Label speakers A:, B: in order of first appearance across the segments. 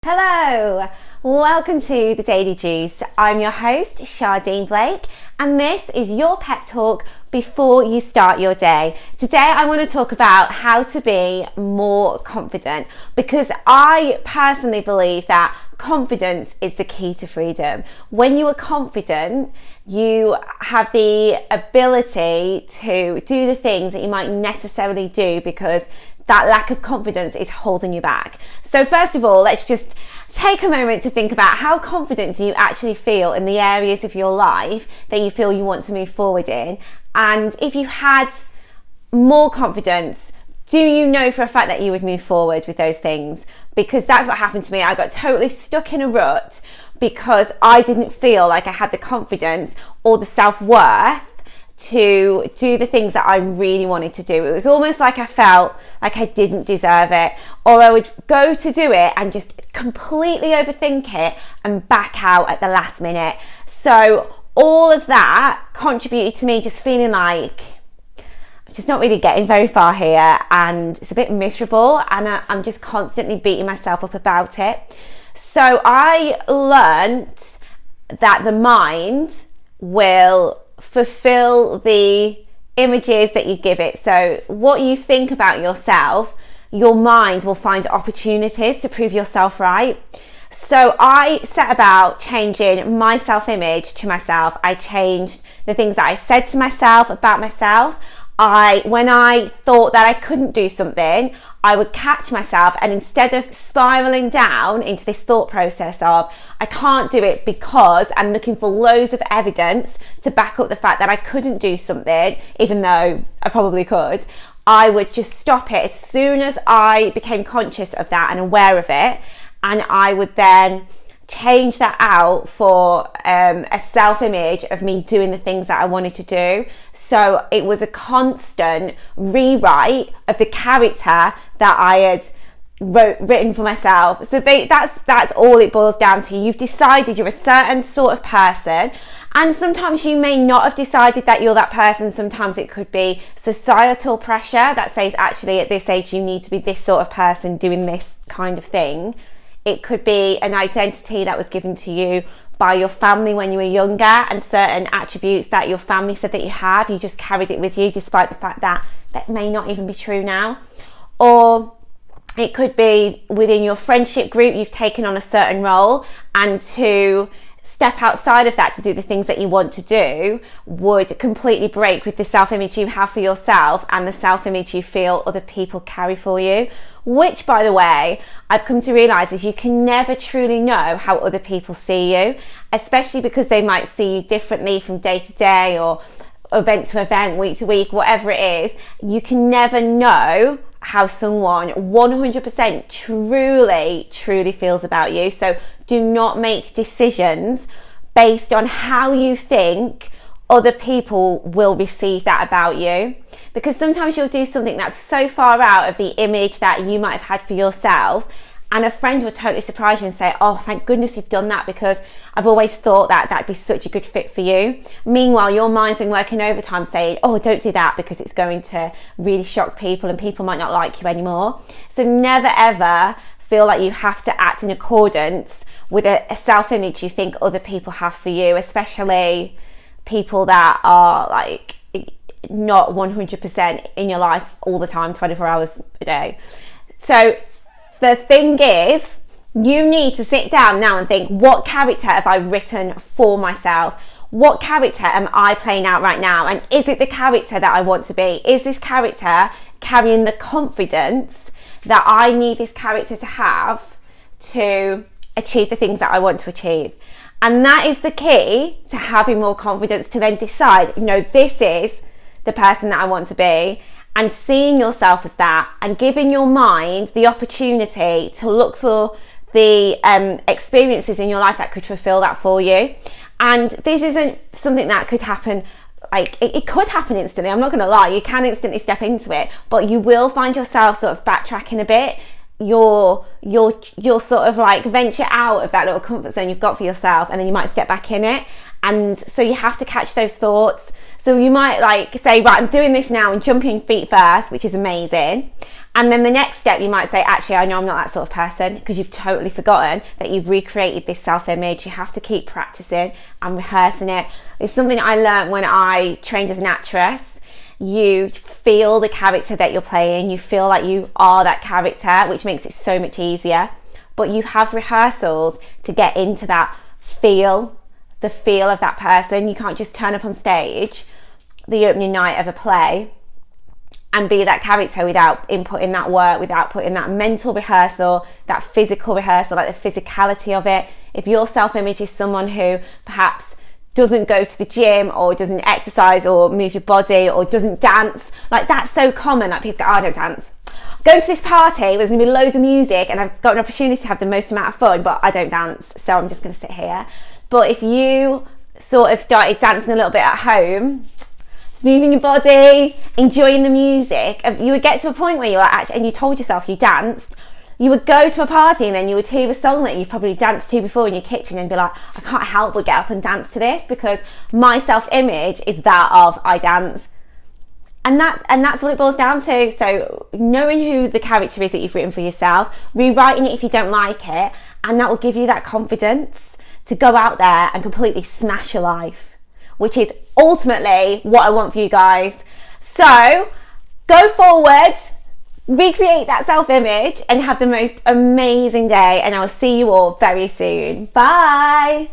A: Hello, welcome to the Daily Juice. I'm your host, Shardene Blake, and this is your pep talk before you start your day. Today I want to talk about how to be more confident, because I personally believe that confidence is the key to freedom. When you are confident, you have the ability to do the things that you might necessarily do because that lack of confidence is holding you back. So first of all, let's just take a moment to think about how confident do you actually feel in the areas of your life that you feel you want to move forward in. And if you had more confidence, do you know for a fact that you would move forward with those things? Because that's what happened to me. I got totally stuck in a rut because I didn't feel like I had the confidence or the self-worth to do the things that I really wanted to do. It was almost like I felt like I didn't deserve it, or I would go to do it and just completely overthink it and back out at the last minute. So all of that contributed to me just feeling like I'm just not really getting very far here, and it's a bit miserable, and I'm just constantly beating myself up about it. So I learned that the mind will fulfill the images that you give it. So what you think about yourself, your mind will find opportunities to prove yourself right. So I set about changing my self-image to myself. I changed the things that I said to myself about myself. When I thought that I couldn't do something, I would catch myself, and instead of spiraling down into this thought process of I can't do it because I'm looking for loads of evidence to back up the fact that I couldn't do something, even though I probably could, I would just stop it as soon as I became conscious of that and aware of it, and I would then change that out for a self-image of me doing the things that I wanted to do. So it was a constant rewrite of the character that I had written for myself. So that's all it boils down to. You've decided you're a certain sort of person, and sometimes you may not have decided that you're that person. Sometimes it could be societal pressure that says actually at this age you need to be this sort of person doing this kind of thing. It could be an identity that was given to you by your family when you were younger, and certain attributes that your family said that you have, you just carried it with you despite the fact that that may not even be true now. Or it could be within your friendship group, you've taken on a certain role, and to step outside of that to do the things that you want to do would completely break with the self-image you have for yourself and the self-image you feel other people carry for you, which, by the way, I've come to realize is you can never truly know how other people see you, especially because they might see you differently from day to day or event to event, week to week, whatever it is. You can never know how someone 100% truly feels about you. So do not make decisions based on how you think other people will receive that about you, because sometimes you'll do something that's so far out of the image that you might have had for yourself, and a friend will totally surprise you and say, oh, thank goodness you've done that, because I've always thought that that'd be such a good fit for you. Meanwhile, your mind's been working overtime saying, oh, don't do that because it's going to really shock people and people might not like you anymore. So never ever feel like you have to act in accordance with a self-image you think other people have for you, especially people that are like not 100% in your life all the time, 24 hours a day. So the thing is, you need to sit down now and think, what character have I written for myself? What character am I playing out right now? And is it the character that I want to be? Is this character carrying the confidence that I need this character to have to achieve the things that I want to achieve? And that is the key to having more confidence, to then decide, this is the person that I want to be, and seeing yourself as that, and giving your mind the opportunity to look for the experiences in your life that could fulfill that for you. And this isn't something that could happen, like it could happen instantly. I'm not going to lie, you can instantly step into it, but you will find yourself sort of backtracking a bit. You'll sort of like venture out of that little comfort zone you've got for yourself, and then you might step back in it. And so you have to catch those thoughts. So you might like say, right, I'm doing this now and jumping feet first, which is amazing. And then the next step, you might say, actually, I know I'm not that sort of person, because you've totally forgotten that you've recreated this self-image. You have to keep practicing and rehearsing it. It's something I learned when I trained as an actress. You feel the character that you're playing. You feel like you are that character, which makes it so much easier. But you have rehearsals to get into that feel, the feel of that person. You can't just turn up on stage the opening night of a play and be that character without inputting that work, without putting that mental rehearsal, that physical rehearsal, like the physicality of it. If your self-image is someone who perhaps doesn't go to the gym or doesn't exercise or move your body or doesn't dance, like that's so common. Like people go, oh, I don't dance. Going to this party where there's going to be loads of music and I've got an opportunity to have the most amount of fun, but I don't dance, so I'm just going to sit here. But if you sort of started dancing a little bit at home, moving your body, enjoying the music, you would get to a point where you're actually, and you told yourself you danced, you would go to a party and then you would hear a song that you've probably danced to before in your kitchen and be like, I can't help but get up and dance to this because my self-image is that of I dance. And that's what it boils down to. So knowing who the character is that you've written for yourself, rewriting it if you don't like it, and that will give you that confidence to go out there and completely smash your life, which is ultimately what I want for you guys. So go forward, recreate that self-image and have the most amazing day, and I will see you all very soon. Bye.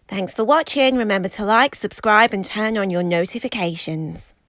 B: Thanks for watching. Remember to like, subscribe and turn on your notifications.